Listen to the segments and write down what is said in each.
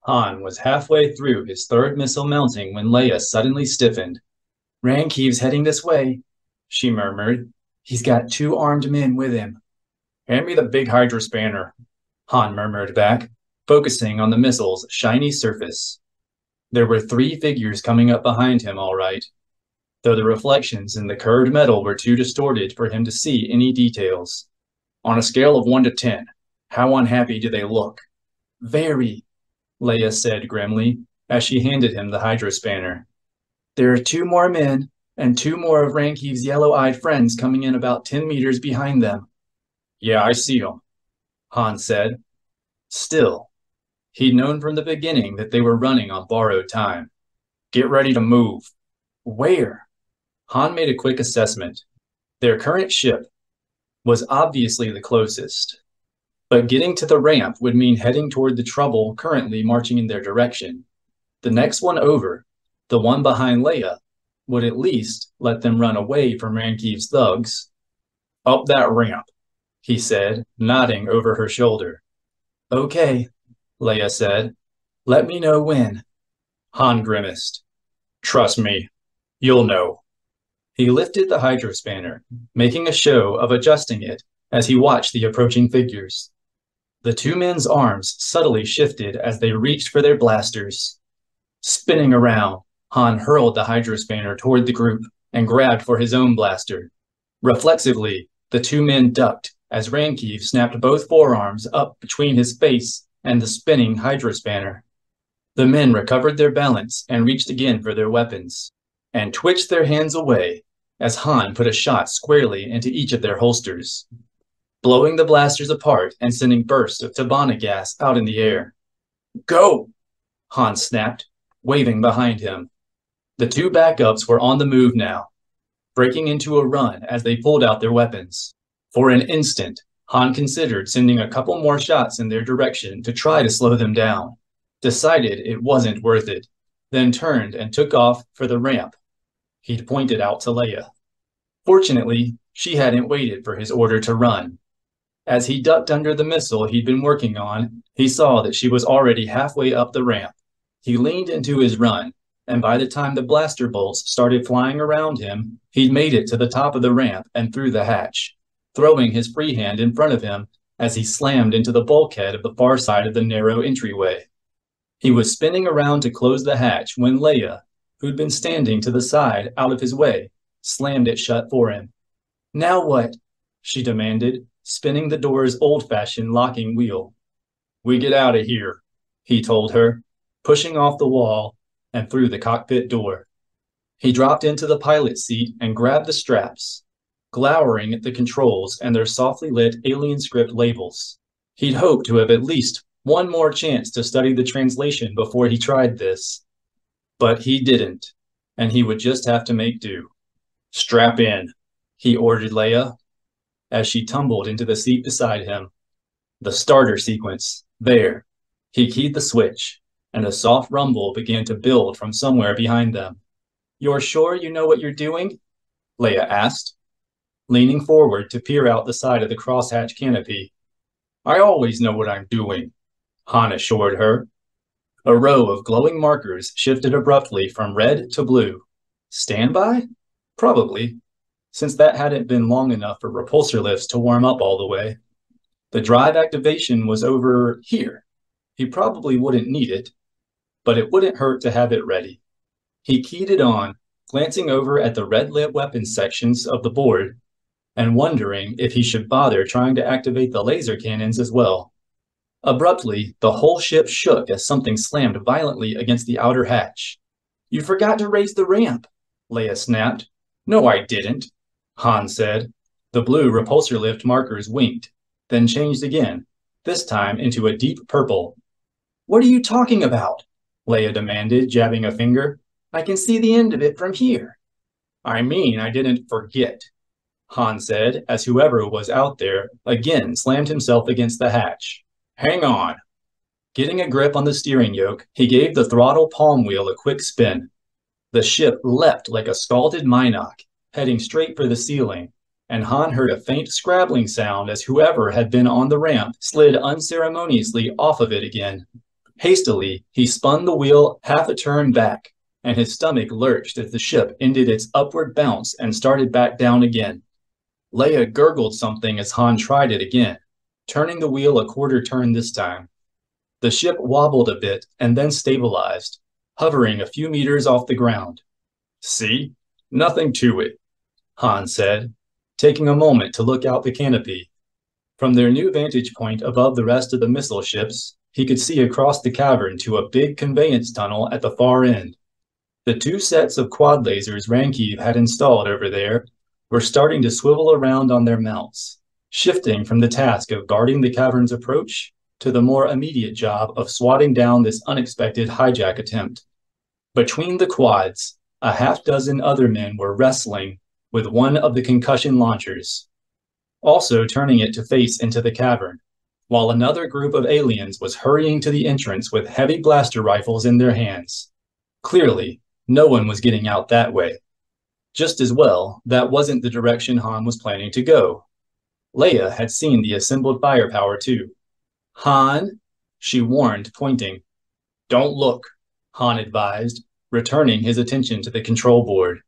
Han was halfway through his third missile mounting when Leia suddenly stiffened. "Rankeev's heading this way," she murmured. "He's got 2 armed men with him." "Hand me the big Hydra spanner," Han murmured back, focusing on the missile's shiny surface. There were 3 figures coming up behind him, all right, though the reflections in the curved metal were too distorted for him to see any details. "On a scale of 1 to 10, how unhappy do they look?" "Very," Leia said grimly as she handed him the Hydra spanner. "There are 2 more men and 2 more of Rankeev's yellow-eyed friends coming in about 10 meters behind them." "Yeah, I see them," Han said. Still, he'd known from the beginning that they were running on borrowed time. "Get ready to move." "Where?" Han made a quick assessment. Their current ship was obviously the closest, but getting to the ramp would mean heading toward the trouble currently marching in their direction. The next one over, the one behind Leia, would at least let them run away from Rankeev's thugs. "Up that ramp," he said, nodding over her shoulder. "Okay," Leia said. "Let me know when." Han grimaced. "Trust me, you'll know." He lifted the Hydro spanner, making a show of adjusting it as he watched the approaching figures. The 2 men's arms subtly shifted as they reached for their blasters. Spinning around, Han hurled the Hydro spanner toward the group and grabbed for his own blaster. Reflexively, the 2 men ducked as Rankeev snapped both forearms up between his face and the spinning Hydro spanner. The men recovered their balance and reached again for their weapons, and twitched their hands away as Han put a shot squarely into each of their holsters, blowing the blasters apart and sending bursts of Tabana gas out in the air. "Go!" Han snapped, waving behind him. The 2 backups were on the move now, breaking into a run as they pulled out their weapons. For an instant, Han considered sending a couple more shots in their direction to try to slow them down, decided it wasn't worth it, then turned and took off for the ramp he'd pointed out to Leia. Fortunately, she hadn't waited for his order to run. As he ducked under the missile he'd been working on, he saw that she was already halfway up the ramp. He leaned into his run, and by the time the blaster bolts started flying around him, he'd made it to the top of the ramp and through the hatch, throwing his free hand in front of him as he slammed into the bulkhead of the far side of the narrow entryway. He was spinning around to close the hatch when Leia, who'd been standing to the side out of his way, slammed it shut for him. "Now what?" she demanded, spinning the door's old-fashioned locking wheel. "We get out of here," he told her, pushing off the wall and through the cockpit door. He dropped into the pilot's seat and grabbed the straps, glowering at the controls and their softly lit alien script labels. He'd hoped to have at least one more chance to study the translation before he tried this. But he didn't, and he would just have to make do. "Strap in," he ordered Leia, as she tumbled into the seat beside him. The starter sequence, there. He keyed the switch, and a soft rumble began to build from somewhere behind them. "You're sure you know what you're doing?" Leia asked, leaning forward to peer out the side of the crosshatch canopy. "I always know what I'm doing," Han assured her. A row of glowing markers shifted abruptly from red to blue. Standby? Probably, since that hadn't been long enough for repulsor lifts to warm up all the way. The drive activation was over here. He probably wouldn't need it, but it wouldn't hurt to have it ready. He keyed it on, glancing over at the red-lit weapons sections of the board and wondering if he should bother trying to activate the laser cannons as well. Abruptly, the whole ship shook as something slammed violently against the outer hatch. "You forgot to raise the ramp," Leia snapped. "No, I didn't," Han said. The blue repulsor lift markers winked, then changed again, this time into a deep purple. "What are you talking about?" Leia demanded, jabbing a finger. "I can see the end of it from here." "I mean, I didn't forget," Han said, as whoever was out there again slammed himself against the hatch. "Hang on." Getting a grip on the steering yoke, he gave the throttle palm wheel a quick spin. The ship leapt like a scalded Minoc, heading straight for the ceiling, and Han heard a faint scrabbling sound as whoever had been on the ramp slid unceremoniously off of it again. Hastily, he spun the wheel half a turn back, and his stomach lurched as the ship ended its upward bounce and started back down again. Leia gurgled something as Han tried it again, turning the wheel a quarter turn this time. The ship wobbled a bit and then stabilized, hovering a few meters off the ground. "See? Nothing to it," Han said, taking a moment to look out the canopy. From their new vantage point above the rest of the missile ships, he could see across the cavern to a big conveyance tunnel at the far end. The two sets of quad lasers Rankiv had installed over there were starting to swivel around on their mounts, shifting from the task of guarding the cavern's approach to the more immediate job of swatting down this unexpected hijack attempt. Between the quads, a half-dozen other men were wrestling with one of the concussion launchers, also turning it to face into the cavern, while another group of aliens was hurrying to the entrance with heavy blaster rifles in their hands. Clearly, no one was getting out that way. Just as well, that wasn't the direction Han was planning to go. Leia had seen the assembled firepower too. "Han," she warned, pointing. "Don't look," Han advised, returning his attention to the control board.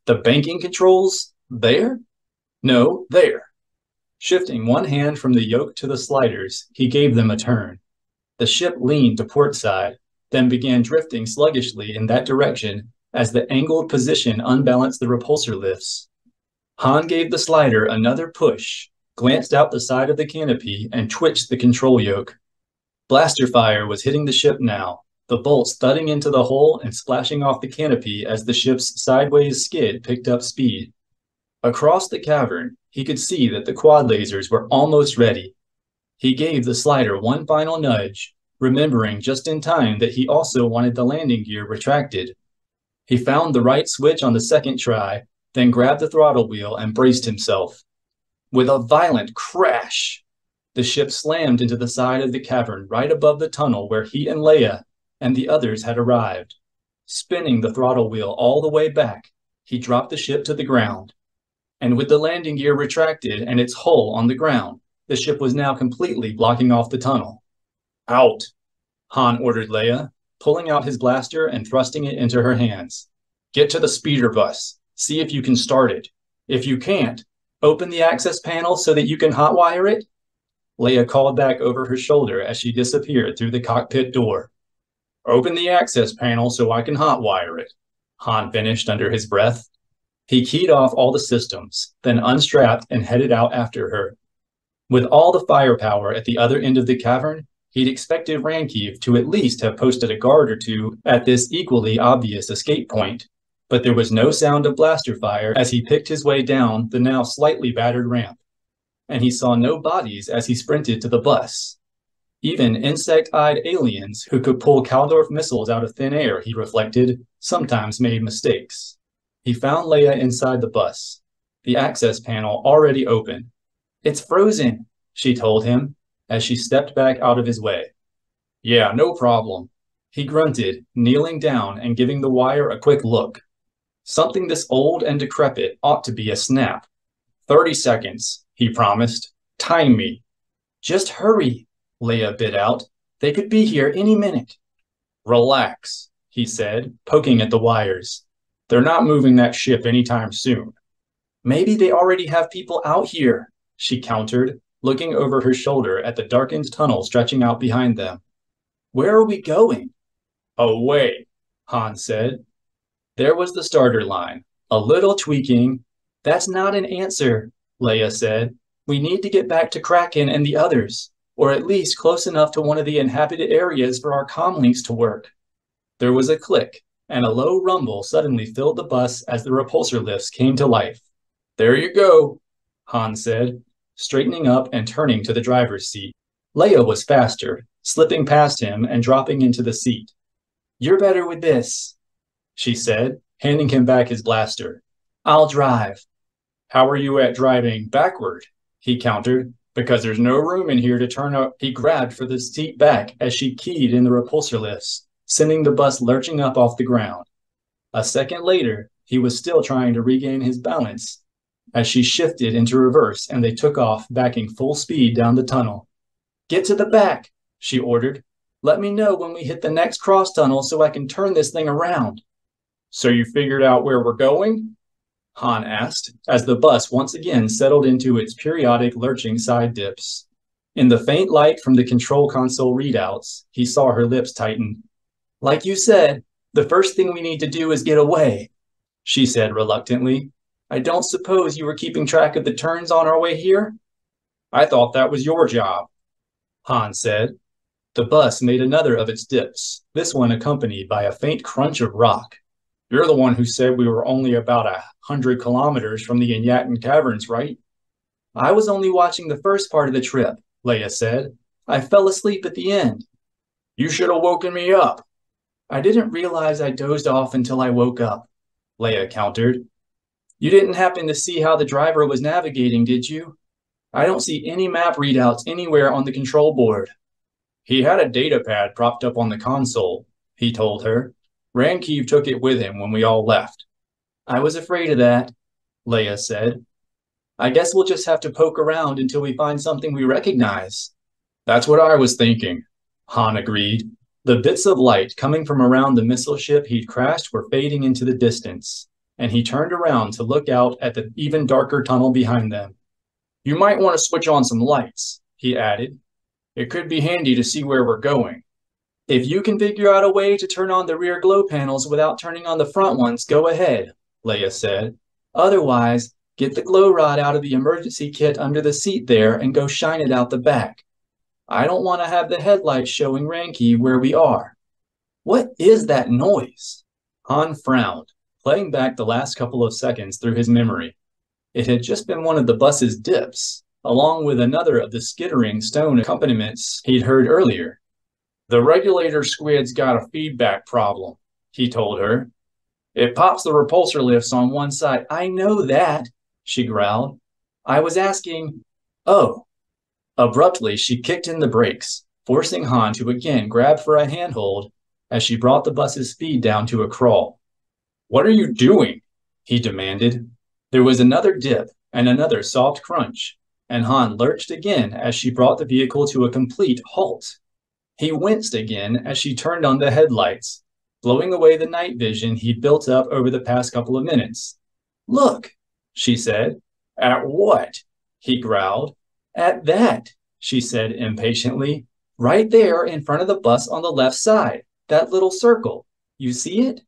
"The banking controls? There? No, there." Shifting one hand from the yoke to the sliders, he gave them a turn. The ship leaned to port side, then began drifting sluggishly in that direction as the angled position unbalanced the repulsor lifts. Han gave the slider another push, glanced out the side of the canopy, and twitched the control yoke. Blaster fire was hitting the ship now, the bolts thudding into the hull and splashing off the canopy as the ship's sideways skid picked up speed. Across the cavern, he could see that the quad lasers were almost ready. He gave the slider one final nudge, remembering just in time that he also wanted the landing gear retracted. He found the right switch on the second try, then grabbed the throttle wheel and braced himself. With a violent crash, the ship slammed into the side of the cavern right above the tunnel where he and Leia and the others had arrived. Spinning the throttle wheel all the way back, he dropped the ship to the ground. And with the landing gear retracted and its hull on the ground, the ship was now completely blocking off the tunnel. "Out," Han ordered Leia, pulling out his blaster and thrusting it into her hands. "Get to the speeder bus. See if you can start it. If you can't, open the access panel so that you can hotwire it." Leia called back over her shoulder as she disappeared through the cockpit door. "Open the access panel so I can hotwire it," Han finished under his breath. He keyed off all the systems, then unstrapped and headed out after her. With all the firepower at the other end of the cavern, he'd expected Rankiv to at least have posted a guard or two at this equally obvious escape point, but there was no sound of blaster fire as he picked his way down the now slightly battered ramp, and he saw no bodies as he sprinted to the bus. Even insect-eyed aliens who could pull Kaldorf missiles out of thin air, he reflected, sometimes made mistakes. He found Leia inside the bus, the access panel already open. "It's frozen," she told him as she stepped back out of his way. "Yeah, no problem," he grunted, kneeling down and giving the wire a quick look. Something this old and decrepit ought to be a snap. 30 seconds, he promised. "Time me." "Just hurry," Leia bit out. "They could be here any minute." "Relax," he said, poking at the wires. "They're not moving that ship anytime soon." "Maybe they already have people out here," she countered, looking over her shoulder at the darkened tunnel stretching out behind them. "Where are we going?" "Away," Han said. There was the starter line, a little tweaking. "That's not an answer," Leia said. "We need to get back to Kraken and the others, or at least close enough to one of the inhabited areas for our comlinks to work." There was a click, and a low rumble suddenly filled the bus as the repulsor lifts came to life. "There you go," Han said, straightening up and turning to the driver's seat. Leia was faster, slipping past him and dropping into the seat. "You're better with this," she said, handing him back his blaster. "I'll drive." "How are you at driving backward?" he countered. "Because there's no room in here to turn up." He grabbed for the seat back as she keyed in the repulsor lifts, sending the bus lurching up off the ground. A second later, he was still trying to regain his balance as she shifted into reverse and they took off, backing full speed down the tunnel. "Get to the back," she ordered. Let me know when we hit the next cross tunnel so I can turn this thing around." "So you figured out where we're going?" Han asked, as the bus once again settled into its periodic lurching side dips. In the faint light from the control console readouts, he saw her lips tighten. "Like you said, the first thing we need to do is get away," she said reluctantly. "I don't suppose you were keeping track of the turns on our way here?" "I thought that was your job," Han said. The bus made another of its dips, this one accompanied by a faint crunch of rock. "You're the one who said we were only about 100 kilometers from the Inyatan Caverns, right?" "I was only watching the first part of the trip," Leia said. "I fell asleep at the end." "You should have woken me up." "I didn't realize I dozed off until I woke up," Leia countered. "You didn't happen to see how the driver was navigating, did you? I don't see any map readouts anywhere on the control board." "He had a data pad propped up on the console," he told her. "Rankiv took it with him when we all left." "I was afraid of that," Leia said. "I guess we'll just have to poke around until we find something we recognize." "That's what I was thinking," Han agreed. The bits of light coming from around the missile ship he'd crashed were fading into the distance, and he turned around to look out at the even darker tunnel behind them. "You might want to switch on some lights," he added. "It could be handy to see where we're going." "If you can figure out a way to turn on the rear glow panels without turning on the front ones, go ahead," Leia said. "Otherwise, get the glow rod out of the emergency kit under the seat there and go shine it out the back. I don't want to have the headlights showing Ranky where we are." "What is that noise?" Han frowned, playing back the last couple of seconds through his memory. It had just been one of the bus's dips, along with another of the skittering stone accompaniments he'd heard earlier. "The regulator squid's got a feedback problem," he told her. "It pops the repulsor lifts on one side." "I know that," she growled. "I was asking—" "Oh." Abruptly, she kicked in the brakes, forcing Han to again grab for a handhold as she brought the bus's speed down to a crawl. "What are you doing?" he demanded. There was another dip and another soft crunch, and Han lurched again as she brought the vehicle to a complete halt. He winced again as she turned on the headlights, blowing away the night vision he'd built up over the past couple of minutes. "Look," she said. "At what?" he growled. "At that," she said impatiently. "Right there in front of the bus on the left side, that little circle. You see it?"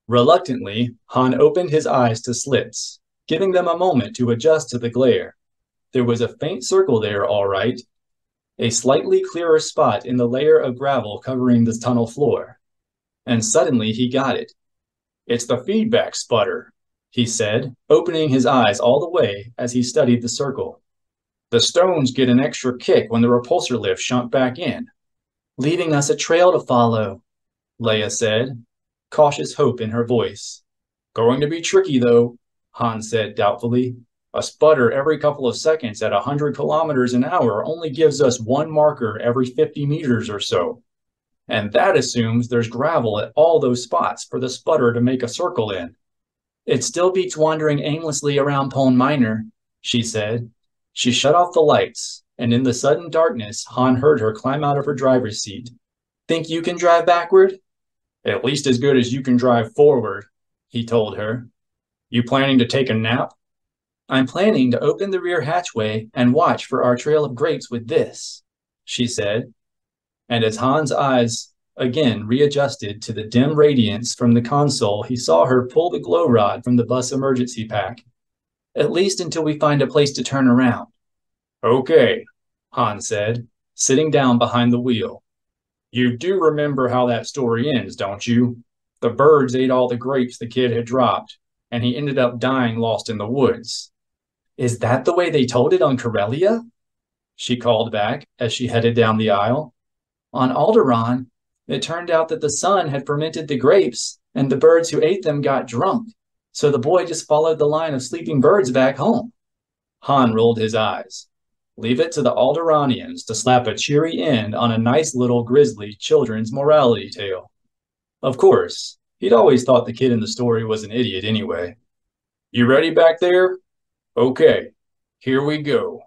Reluctantly, Han opened his eyes to slits, giving them a moment to adjust to the glare. There was a faint circle there, all right. A slightly clearer spot in the layer of gravel covering the tunnel floor. And suddenly he got it. "It's the feedback sputter," he said, opening his eyes all the way as he studied the circle. "The stones get an extra kick when the repulsor lift shunt back in." "Leaving us a trail to follow," Leia said, cautious hope in her voice. "Going to be tricky, though," Han said doubtfully. "A sputter every couple of seconds at 100 kilometers an hour only gives us one marker every 50 meters or so. And that assumes there's gravel at all those spots for the sputter to make a circle in." "It still beats wandering aimlessly around Pone Minor," she said. She shut off the lights, and in the sudden darkness, Han heard her climb out of her driver's seat. "Think you can drive backward?" "At least as good as you can drive forward," he told her. "You planning to take a nap?" "I'm planning to open the rear hatchway and watch for our trail of grapes with this," she said. And as Han's eyes again readjusted to the dim radiance from the console, he saw her pull the glow rod from the bus emergency pack. "At least until we find a place to turn around." "Okay," Han said, sitting down behind the wheel. "You do remember how that story ends, don't you? The birds ate all the grapes the kid had dropped, and he ended up dying lost in the woods." "Is that the way they told it on Corellia?" she called back as she headed down the aisle. "On Alderaan, it turned out that the sun had fermented the grapes, and the birds who ate them got drunk. So the boy just followed the line of sleeping birds back home." Han rolled his eyes. Leave it to the Alderaanians to slap a cheery end on a nice little grisly children's morality tale. Of course, he'd always thought the kid in the story was an idiot anyway. "You ready back there? Okay, here we go."